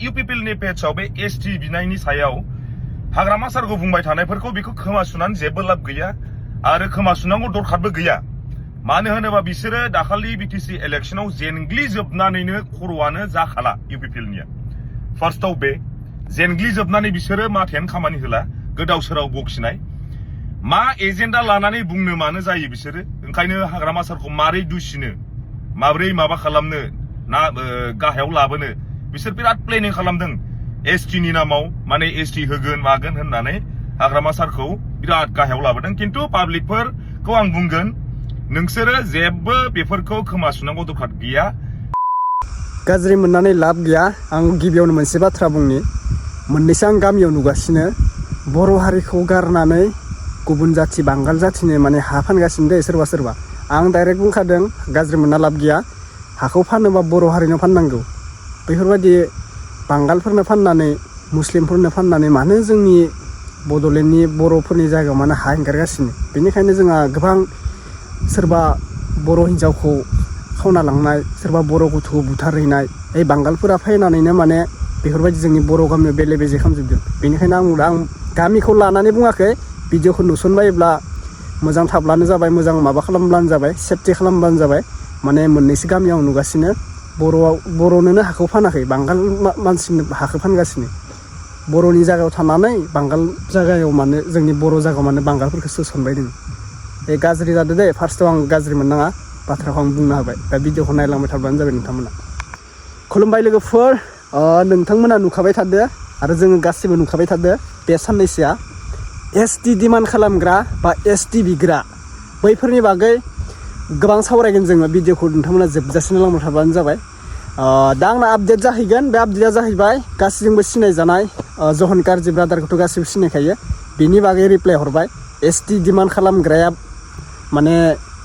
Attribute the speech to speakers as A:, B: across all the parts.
A: इउपिपिएलनि पेजआव बे एसटि बिनायनि सायाव हाग्रामा सारखौ बुंबाय थानायफोरखौ बेखौ खोमासुनानै जेबो लाब गैया आरो खोमासुनांगौ दरखारबो गैया। मानो होनोबा बिसोरो दाखालि बिटिसि इलेक्शनाव जेनग्लिजोबनानैनो खर'आनो जाखाला इउपिपिएलनिया। फार्स्टआव बे जेनग्लिजोबनानै बिसोरो माथायानो खामानि होला, गोदाव सोराव बखिनाय मा एजेन्डा लानानै बुंनो मानो जायो बिसोरो। ओंखायनो हाग्रामा सारखौ मारै दुसिनो, माब्रै माबा खालामनो ना गाहायाव लाबोनो बिसोर बिराद प्लेनिं खालामदों। एसटिनि नामाव माने एसटि होगोन मागोन होननानै हाग्रामा सारखौ बिराद गाहायाव लाबोदों। खिन्थु पाब्लिकफोरखौ आं बुंगोन, नोंसोरो जेबो बेफोरखौ खोमासुनांगौ दरखार गैया।
B: गाज्रि मोननानै लाब गैया। आं गिबियावनो मोनसे बाथ्रा बुंनि, मोननैसो आं गामियाव नुगासिनो बर' हारिखौ गारनानै गुबुन जाथि बांगाल जाथिनो माने हा फानगासिनो दे सोरबा सोरबा। आं डाइरेक्ट बुंखादों गाज्रि मोनना लाब गैया। हाखौ फानोबा बर' हारिनो फाननांगौ। बेफोरबायदि बांगालफोरनो फाननानै मुस्लिमफोरनो फाननानै मानो जोंनि बड'लेण्डनि बर'फोरनि जायगायाव मानो हा एंगारगासिनो। बेनिखायनो जोंहा गोबां सोरबा बर' हिन्जावखौ खावना लांनाय, सोरबा बर' गथ'खौ बुथारहैनाय, बांगालफोरा फैनानैनो माने बेफोरबायदि जोंनि बर' गामियाव बेले बेजे खालामजोबदों। बेनिखायनो आं गामिखौ लानानै बुङाखै, भिडिअखौ नुसनबायोब्ला मोजां थाब्लानो जाबाय, मोजां माबा खालामब्लानो जाबाय, सेफटि खालामब्लानो जाबाय। माने मोननैसो गामियाव नुगासिनो बर'नोनो हाखौ फानाखै, बांगाल मानसिनो हाखौ फानगासिनो। बर'नि जायगायाव थानानै बांगाल जायगायाव मानो जोंनि बर' जायगायाव मानो बांगालफोरखौ सोसनबाय दङ। बे गाज्रि जादों दे। फार्स्टआव आं गाज्रि मोननाङा, बाथ्राखौ आं बुंनो हाबाय। दा भिडिअखौ नायलांबाय थाब्लानो जाबाय नोंथांमोना। खुलुमबाय लोगोफोर, नोंथांमोना नुखाबाय थादो आरो जोङो गासिबो नुखाबाय थादो बे साननैसोआ एसटि डिमान्ड खालामग्रा बा एसटि बिग्रा बैफोरनि बागै गोबां सावरायगोन जोङो। भिडिअखौ नोंथांमोना जोबजासिम नायलांबाय थाब्लानो जाबाय। दा आंना आपडेट जाहैगोन। बे आपडेटआ जाहैबाय गासैजोंबो सिनायजानाय जहन कारजि ब्रादारखौथ' गासैबो सिनायखायो। बिनि बागै रिप्लाइ हरबाय। एसटि डिमान्ड खालामग्राया माने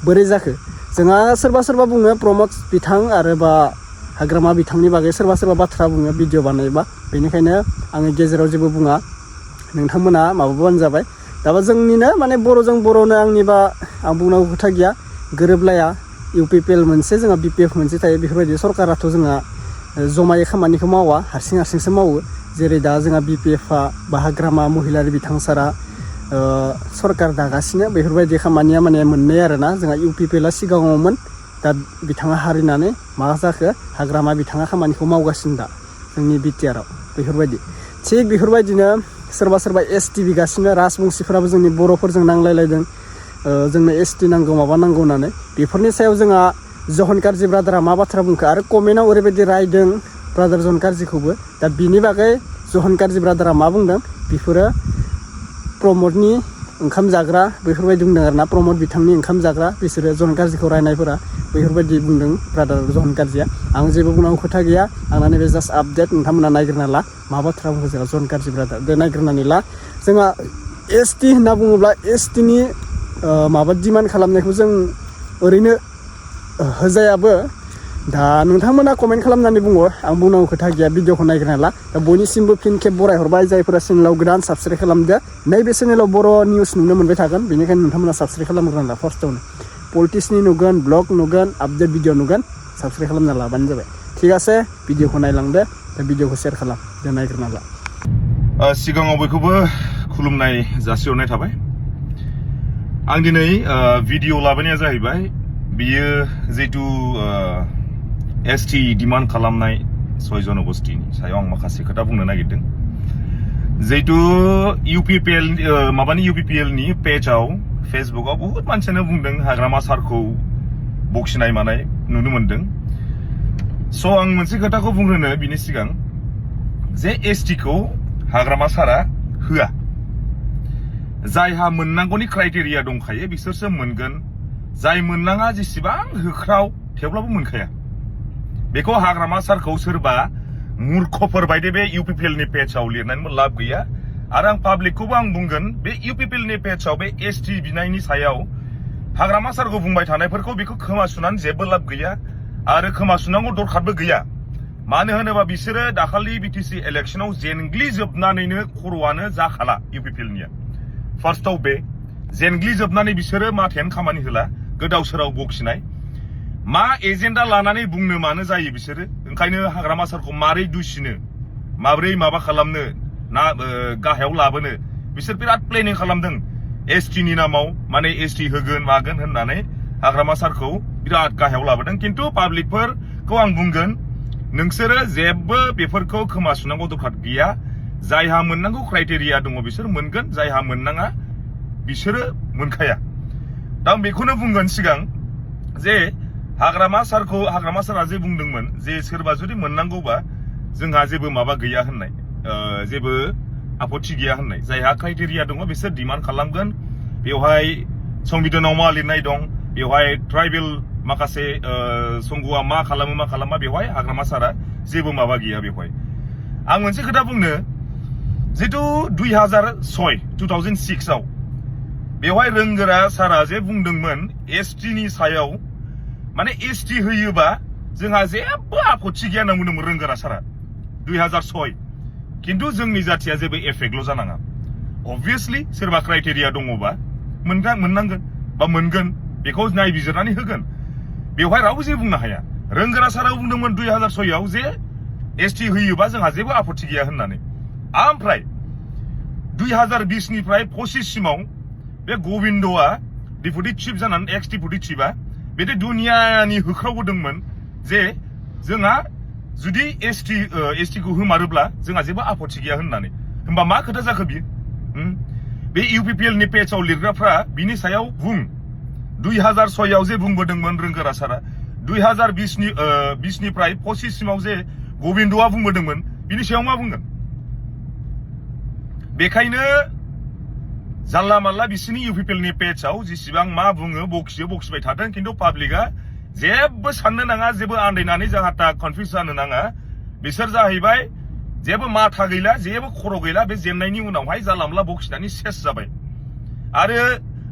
B: बोरै जाखो। जोंहा सोरबा सोरबा बुङो प्रमद बिथां आरो बा हाग्रामा बिथांनि बागै सोरबा सोरबा बाथ्रा बुङो भिडिअ बानायबा। बेनिखायनो आङो गेजेराव जेबो बुङा, नोंथांमोना माबाबानो जाबाय। दाबा जोंनिनो माने बर'जों बर'नो आंनिबा आं बुंनांगौ खोथा गैया, गोरोबलाया। इउपिपिएल मोनसे, जोंहा बिपिएफ मोनसे थायो। बेफोरबायदि सरकाराथ' जोंहा जमायै खामानिखौ मावा, हारसिंसो मावो। जेरै दा जोंहा बिपिएफआ बा हाग्रामा महिलारि बिथां सारा सरकार दागासिनो। बेफोरबायदि खामानिया माने मोननै आरोना। जोंहा इउपिपिएलआ सिगाङावमोन, दा बिथाङा हारिनानै मा जाखो हाग्रामा बिथाङा खामानिखौ मावगासिनो दा जोंनि बिटिआरआव। बेफोरबायदि थिग बेफोरबायदिनो सोरबा सोरबा एसटि बिगासिनो। राजबंसिफोराबो जोंनि बर'फोरजों नांलायलायदों, जोंनो एसटि नांगौ माबा नांगौ होननानै। बेफोरनि सायाव जोंहा जहन कारजि ब्रादारा मा बाथ्रा बुंखो आरो कमेन्टआव ओरैबायदि रायदों ब्रादार जहन कारजिखौबो। दा बिनि बागै जहन कारजि ब्रादारा मा बुंदों, बेफोरो प्रमदनि ओंखाम जाग्रा बेफोरबायदि बुंदों आरोना। प्रमद बिथांनि ओंखाम जाग्रा बिसोरो जहन कारजिखौ रायनायफोरा बेफोरबायदि बुंदों ब्रादार जहन कारजिया। आं जेबो बुंनांगौ खोथा गैया, आंना नैबे जास्ट आपडेट। नोंथांमोना नायग्रोना ला मा बाथ्रा बुङो जोंहा जहन कारजि ब्रादार। दे नायग्रोनानै ला। जोंहा एसटि होनना बुङोब्ला एसटिनि माबा डिमान्ड खालामनायखौ जों ओरैनो होजायाबो। दा नोंथांमोना कमेन्ट खालामनानै बुङो, आं बुंनांगौ खोथा गैया। भिडिअखौ नायग्रोना ला। दा बयनिसिमबो फिन खेब बरायहरबाय जायफोरा चेनेलाव गोदान साबसक्राइब खालामदो। नैबे चेनेलाव बर' निउस नुनो मोनबाय थागोन, बेनिखायनो नोंथांमोना साबसक्राइब खालामग्रोना ला। फार्स्टआवनो पलिटिक्सनि नुगोन, ब्लग नुगोन, आपडेट भिडिअ नुगोन, साबसक्राइब खालामना लाबानो जाबाय। थिग আছে, भिडिअखौ नायलांदो, दा भिडिअखौ शेयार खालाम, दे नायग्रोना ला।
A: सिगाङाव बयखौबो खुलुमनाय जासिहरनाय थाबाय। आं दिनै भिडिअ लाबोनाया जाहैबाय, बियो जिहेतु एसटि डिमान्ड खालामनाय 6 जनगोष्ठीनि सायाव आं माखासे खोथा बुंनो नागिरदों। जिहेतु इउपिपिएलनि पेजआव फेसबुकआव बुहुत मानसियानो बुंदों हाग्रामा सारखौ बखिनाय मानाय नुनो मोनदों। स' आं मोनसे खोथाखौ बुंग्रोनो बिनि सिगां, जे एसटिखौ हाग्रामा सारा होआ। जायहा मोननांगौनि क्राइटेरिया दंखायो बिसोरसो मोनगोन। जाय मोननाङा जेसेबां होख्राव थेवब्लाबो मोनखाया। बेखौ हाग्रामा सारखौ सोरबा मुर्खफोर बायदि बे इउपिपिएलनि पेजआव लिरनानैबो लाब गैया। आरो आं पाब्लिकखौबो आं बुंगोन, बे इउपिपिएलनि पेजआव बे एसटि बिनायनि सायाव हाग्रामा सारखौ बुंबाय थानायफोरखौ बेखौ खोमासुनानै जेबो लाब गैया आरो खोमासुनांगौ दरखारबो गैया। मानो होनोबा बिसोरो दाखालि बिटिसि इलेक्शनाव जेनग्लिजोबनानैनो खर'आनो जाखाला इउपिपिएलनिया। फार्स्टआव बे जेनग्लिजोबनानै बिसोरो माथायानो खामानि होला, गोदाव सोराव बखिनाय मा एजेन्डा लानानै बुंनो मानो जायो बिसोरो। ओंखायनो हाग्रामा सारखौ मारै दुसिनो, माब्रै माबा खालामनो ना गाहायाव लाबोनो बिसोर बिराद प्लेनिं खालामदों एसटि नि नामाव माने एसटि होगोन मागोन होननानै हाग्रामा सारखौ बिराद गाहायाव लाबोदों खिन्थु पाब्लिकफोरखौ आं बुंगोन नोंसोरो जेबो बेफोरखौ खोमा सुनांगौ दरखार गैया जायहा मोननांगौ क्राइटेरिया दङ बिसोर मोनगोन जायहा मोननाङा बिसोरो मोनखाया दा आं बेखौनो बुंगोन सिगां जे हाग्रामा सारा जे बुंदोंमोन जे सोरबा जुदि मोननांगौबा जोंहा जेबो माबा गैया होननाय जेबो आपत्ति गैया होननाय जायहा क्राइटेरिया दङ बिसोर डिमान्ड खालामगोन बेवहाय संबिधानाव मा लिरनाय दं बेवहाय ट्राइबेल माखासे संघआ मा खालामा बेवहाय हाग्रामा सारा जेबो माबा गैया बेवहाय आं मोनसे खोथा बुंनो जितु 2006 आव बेवहाय रोंगोरा सारा जे बुंदोंमोन एसटि नि सायाव माने एसटि होयोबा जोंहा जेबो आपत्ति गैया होनना बुंदोंमोन रोंगोरा सारा 2006 खिन्थु जोंनि जाथिया जेबो एफेक्टल' जानाङा अबभियासलि सोरबा क्राइटेरिया दङबा मोननांगोन बा मोनगोन बेखौ नायबिजिरनानै होगोन बेवहाय रावबो जेबो बुंनो हाया रोंगोरा सारा बुंदोंमोन 2006 आव जे एसटि होयोबा जोंहा जेबो आपत्ति गैया होननानै ओमफ्राय 2020 निफ्राय 25 सिमाव बे गबिन्दआ डिपुटि चिफ जानानै एक्स डिपुटि चिफआ बे दुनियानि होख्रावबोदोंमोन जे जोंहा जुदि एसटि खौ होमारोब्ला जोंहा जेबो आपत्ति गैया होननानै होमबा मा खोथा जाखो बियो बे इउपिपिएल नि पेजआव लिरग्राफ्रा बिनि सायाव बुं 2006 आव जे बुंबोदोंमोन रोंगोरा सारा 2020 निफ्राय 25 सिमाव जे गबिन्दआ बुंबोदोंमोन बिनि सायाव मा बुंगोन बेखायनो जानला मानला बिसोरनि इउपिपिएल नि पेजआव जेसेबां मा बुङो बखिबाय थादों खिन्थु पाब्लिकआ जेबो साननो नाङा जेबो आन्दायनानै जाहाथा कनफिउज जानो नाङा बिसोर जाहैबाय जेबो माथा गैला जेबो खर' गैला बे जेननायनि उनावहाय जानला मानला बखिनानै सेस जाबाय आरो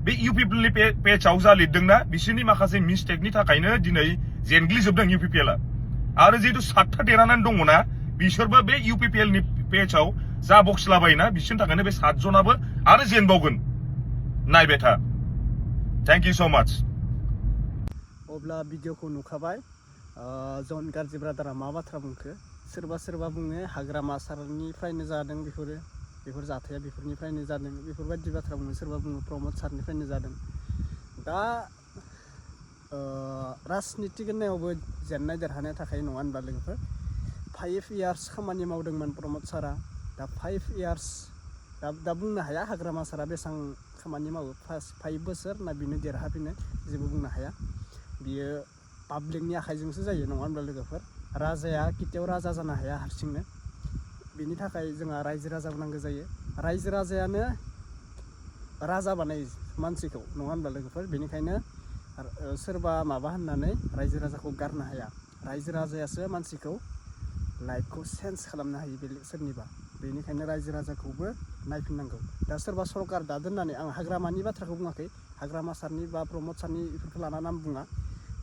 A: बे इउपिपिएल नि पेजआव जा लिरदोंना बिसोरनि माखासे मिस्टेकनि थाखायनो दिनै जेनग्लिजोबदों इउपिपिएलआ आरो जिहेतु 7था देरहानानै दङना बिसोरबो बे इउपिपिएल नि पेजआव जा बक्सलाबायना बिसोरनि थाखायनो बे 7 जनाबो आरो जेनबावगोन नायबाय था थेंक इउ सो माच
B: अब्ला भिडिअखौ नुखाबाय जन गाज्रि ब्रादारा मा बाथ्रा बुंखो सोरबा बुङो हाग्रामा सारनिफ्रायनो जादों बेफोर जाथाया बेफोरनिफ्रायनो जादों बेफोरबायदि बाथ्रा बुङो सोरबा बुङो प्रमद सारनिफ्रायनो जादों दा राजनितिक होननायावबो जेननाय देरहानाय थाखाय नङा होनबा लोगोफोर 5 इयार्स खामानि मावदोंमोन प्रमद सारा दा 5 इयार्स दा बुंनो हाया हाग्रामा सारा बेसेबां खामानि मावो 5 बोसोर ना बिनो देरहाफिनो जेबो बुंनो हाया बियो पाब्लिकनि आखाइजोंसो जायो नङा होनबा लोगोफोर राजाया केতিয়াव राजा जानो हाया हारसिंनो बिनि थाखाय जोंहा रायजो राजा नांगौ जायो रायजो राजायानो राजा बानायो मानसिखौ नङा होनबा लोगोफोर बेनिखायनो सोरबा माबा होननानै रायजो राजाखौ गारनो हाया रायजो राजायासो मानसिखौ लाइफखौ चेन्ज खालामनो हायो बेलेग सोरनिबा बेनिखायनो रायजो राजाखौबो नायफिननांगौ दा सोरबा सरकार दादों होननानै आं हाग्रामानि बाथ्राखौ बुङाखै हाग्रामा सारनि बा प्रमद सारनि बेफोरखौ लानानै आं बुङा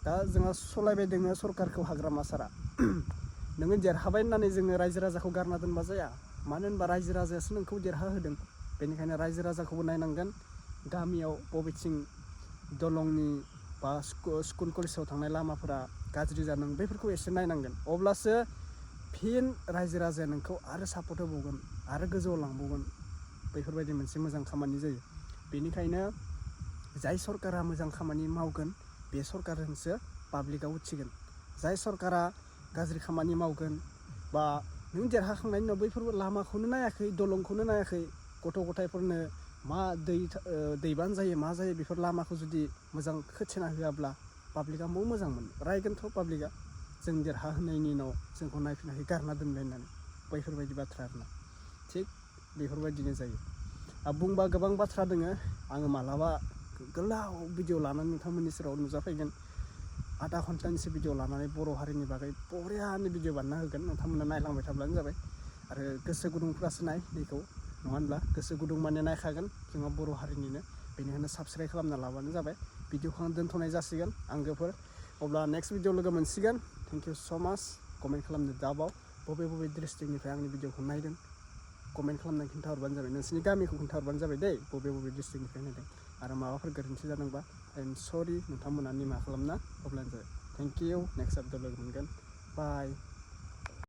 B: दा जोंहा सलायबाय दोङो सरकारखौ हाग्रामा सारा नोङो देरहाबाय होननानै जोङो रायजो राजाखौ गारना दोनबा जाया मानो होनबा रायजो राजायासो नोंखौ देरहाहोदों बेनिखायनो रायजो राजाखौबो नायनांगोन गामियाव बबेथिं दलंनि बा स्कुल कलेजाव थांनाय लामाफोरा गाज्रि जादों बेफोरखौ एसे नायनांगोन अब्लासो फिन रायजो राजाया नोंखौ आरो सापर्ट होबावगोन आरो गोजौआव लांबावगोन बेफोरबायदि मोनसे मोजां खामानि जायो बेनिखायनो जाय सरकारा मोजां खामानि मावगोन बे सरकारजोंसो पाब्लिकआ उथिगोन जाय सरकारा गाज्रि खामानि मावगोन बा नों देरहाखांनायनि उनाव बैफोर लामाखौनो नायाखै दलंखौनो नायाखै गथ' गथायफोरनो मा दैबान जायो मा जायो बेफोर लामाखौ जुदि मोजां खोथेना होआब्ला पाब्लिकआ बहुद मोजां मोनो रायगोनथ' पाब्लिकआ जों देरहाहोनायनि उनाव जोंखौ नायफिनाखै गारना दोनबाय होननानै बैफोरबायदि बाथ्रा आरोना थिग बेफोरबायदिनो जायो बुंबा गोबां बाथ्रा दोङो आङो मालाबा गोलाव भिडिअ लानानै नोंथांमोननि सेराव नुजाफैगोन आधा घन्टानिसो भिडिअ लानानै बर' हारिनि बागै बरियानि भिडिअ बानायना होगोन नोंथांमोना नायलांबाय थाब्लानो जाबाय आरो गोसो गुदुंफ्रासो नाय बेखौ नङा होनब्ला गोसो गुदुं माने नायखागोन जोंहा बर' हारिनिनो बेनिखायनो साबस्क्राइब खालामना लाबानो जाबाय भिडिअखौ आं दोनथ'नाय जासिगोन आंगोफोर अब्ला नेक्स्ट भिडिअ लोगो मोनसिगोन थेंक इउ सो माच कमेन्ट खालामनो दाबाव बबे डिस्ट्रिक्टनिफ्राय आंनि भिडिअखौ नायदों कमेन्ट खालामनानै खिन्थाहरबानो जाबाय नोंसोरनि गामिखौ खिन्थाहरबानो जाबाय दै बबे डिस्ट्रिक्टनिफ्राय नायदों आरो माबाफोर गोरोन्थि जादोंबा आइ एम सरि नोंथांमोना निमाहा खालामना अब्लानो जाबाय थेंक इउ नेक्स्ट आपडेट लोगो मोनगोन बाय